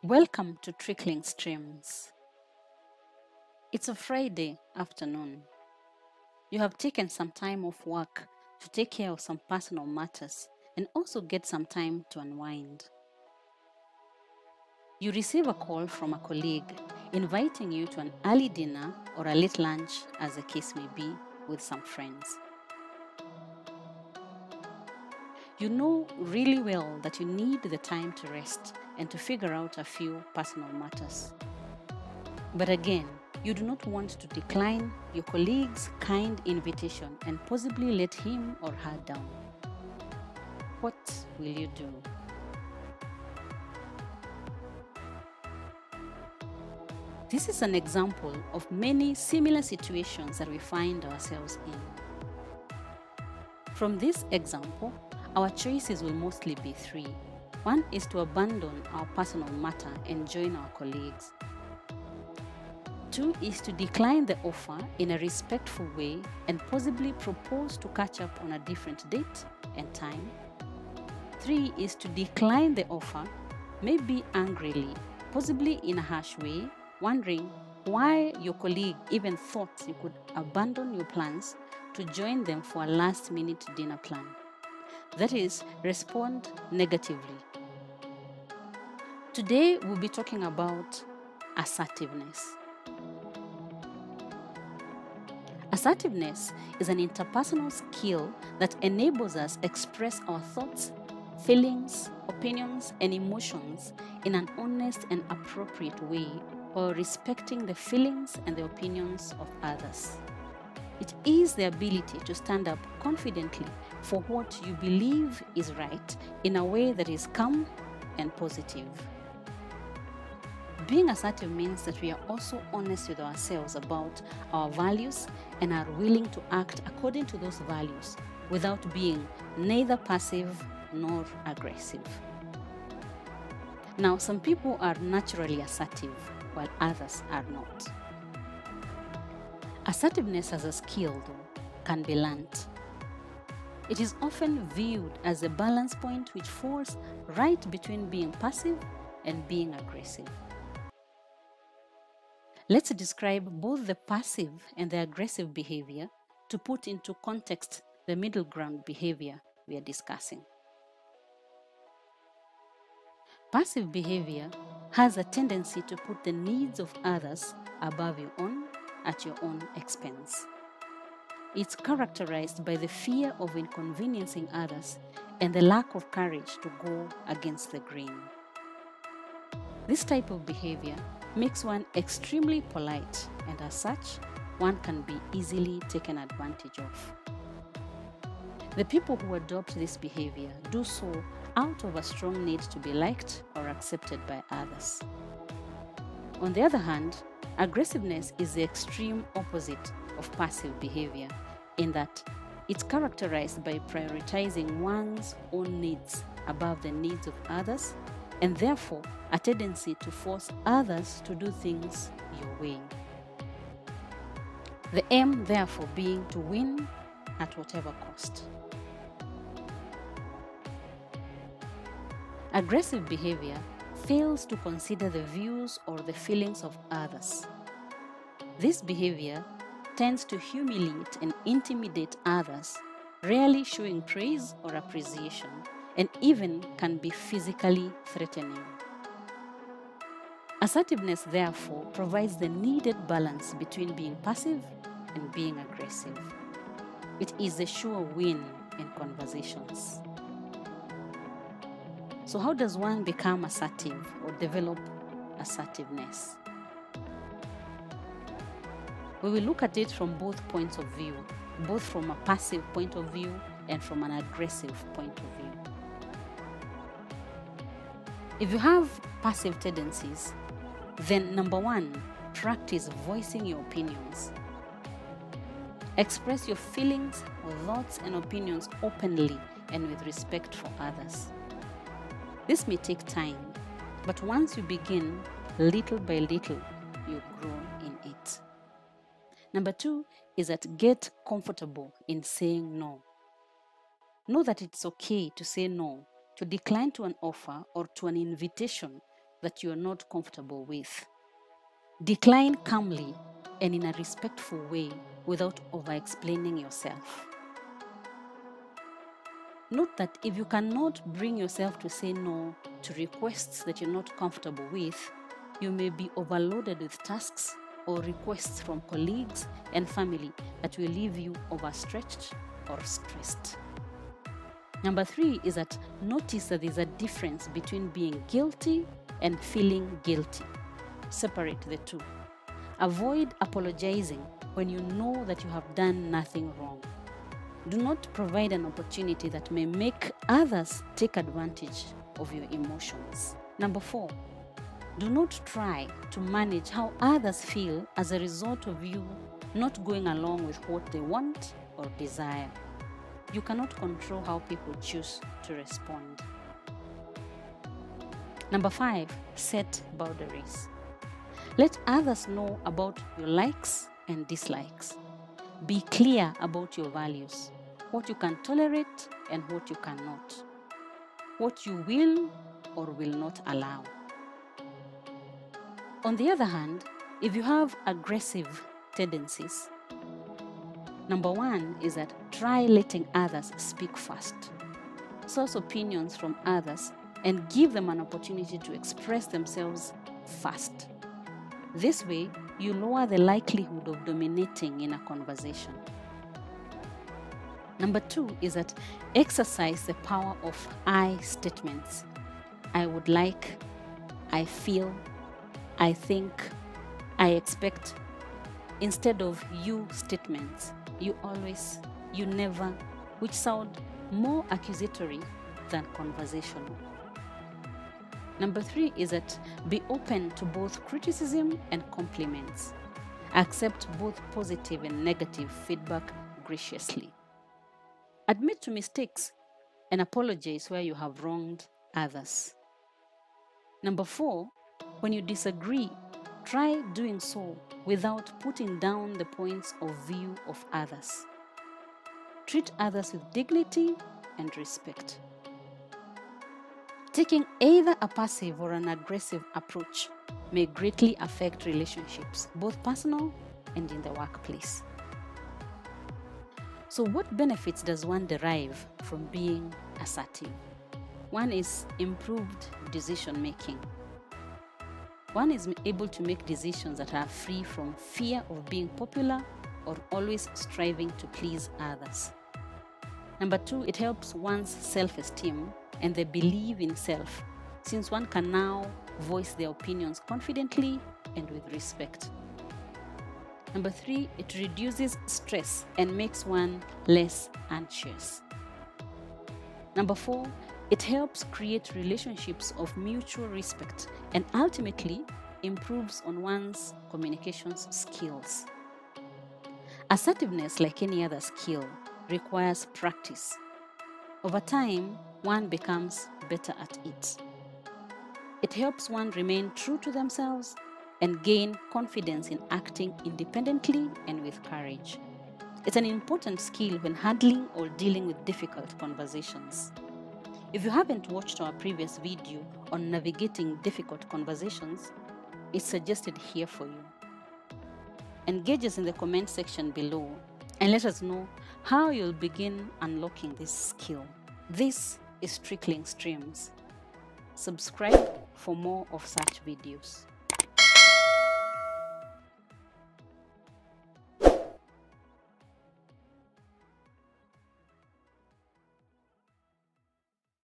Welcome to Trickling Streams. It's a Friday afternoon. You have taken some time off work to take care of some personal matters and also get some time to unwind. You receive a call from a colleague inviting you to an early dinner or a late lunch, as the case may be, with some friends. You know really well that you need the time to rest and to figure out a few personal matters. But again, you do not want to decline your colleague's kind invitation and possibly let him or her down. What will you do? This is an example of many similar situations that we find ourselves in. From this example, our choices will mostly be three. One is to abandon our personal matter and join our colleagues. Two is to decline the offer in a respectful way and possibly propose to catch up on a different date and time. Three is to decline the offer, maybe angrily, possibly in a harsh way, wondering why your colleague even thought you could abandon your plans to join them for a last-minute dinner plan. That is, respond negatively. Today, we'll be talking about assertiveness. Assertiveness is an interpersonal skill that enables us express our thoughts, feelings, opinions, and emotions in an honest and appropriate way, while respecting the feelings and the opinions of others. It is the ability to stand up confidently for what you believe is right in a way that is calm and positive. Being assertive means that we are also honest with ourselves about our values and are willing to act according to those values without being neither passive nor aggressive. Now, some people are naturally assertive while others are not. Assertiveness as a skill, though, can be learnt. It is often viewed as a balance point which falls right between being passive and being aggressive. Let's describe both the passive and the aggressive behavior to put into context the middle ground behavior we are discussing. Passive behavior has a tendency to put the needs of others above your own at your own expense. It's characterized by the fear of inconveniencing others and the lack of courage to go against the grain. This type of behavior makes one extremely polite, and as such, one can be easily taken advantage of. The people who adopt this behavior do so out of a strong need to be liked or accepted by others. On the other hand, aggressiveness is the extreme opposite of passive behavior in that it's characterized by prioritizing one's own needs above the needs of others, and therefore a tendency to force others to do things your way. The aim, therefore, being to win at whatever cost. Aggressive behavior fails to consider the views or the feelings of others. This behavior tends to humiliate and intimidate others, rarely showing praise or appreciation, and even can be physically threatening. Assertiveness, therefore, provides the needed balance between being passive and being aggressive. It is a sure win in conversations. So how does one become assertive or develop assertiveness? We will look at it from both points of view, both from a passive point of view and from an aggressive point of view. If you have passive tendencies, then number one, practice voicing your opinions. Express your feelings, thoughts, and opinions openly and with respect for others. This may take time, but once you begin, little by little, you grow in it. Number two is that get comfortable in saying no. Know that it's okay to say no, to decline to an offer or to an invitation that you are not comfortable with. Decline calmly and in a respectful way without over-explaining yourself. Note that if you cannot bring yourself to say no to requests that you're not comfortable with, you may be overloaded with tasks or requests from colleagues and family that will leave you overstretched or stressed. Number 3 is that notice that there's a difference between being guilty and feeling guilty. Separate the two. Avoid apologizing when you know that you have done nothing wrong. Do not provide an opportunity that may make others take advantage of your emotions. Number 4, do not try to manage how others feel as a result of you not going along with what they want or desire. You cannot control how people choose to respond. Number 5, set boundaries. Let others know about your likes and dislikes. Be clear about your values, what you can tolerate and what you cannot, what you will or will not allow. On the other hand, if you have aggressive tendencies, number 1 is that try letting others speak first. Source opinions from others and give them an opportunity to express themselves first. This way, you lower the likelihood of dominating in a conversation. Number 2 is that exercise the power of I statements. I would like, I feel, I think, I expect, instead of you statements. You always, you never, which sound more accusatory than conversational. Number 3 is that be open to both criticism and compliments. Accept both positive and negative feedback graciously. Admit to mistakes and apologize where you have wronged others. Number 4, when you disagree, try doing so without putting down the points of view of others. Treat others with dignity and respect. Taking either a passive or an aggressive approach may greatly affect relationships, both personal and in the workplace. So what benefits does one derive from being assertive? 1 is improved decision making. One is able to make decisions that are free from fear of being popular or always striving to please others. Number 2, it helps one's self-esteem and the belief in self, since one can now voice their opinions confidently and with respect. Number 3, it reduces stress and makes one less anxious. Number 4, it helps create relationships of mutual respect and ultimately improves on one's communications skills. Assertiveness, like any other skill, requires practice. Over time, one becomes better at it. It helps one remain true to themselves and gain confidence in acting independently and with courage. It's an important skill when handling or dealing with difficult conversations. If you haven't watched our previous video on navigating difficult conversations, it's suggested here for you. Engage us in the comment section below and let us know how you'll begin unlocking this skill. This is Trickling Streams. Subscribe for more of such videos.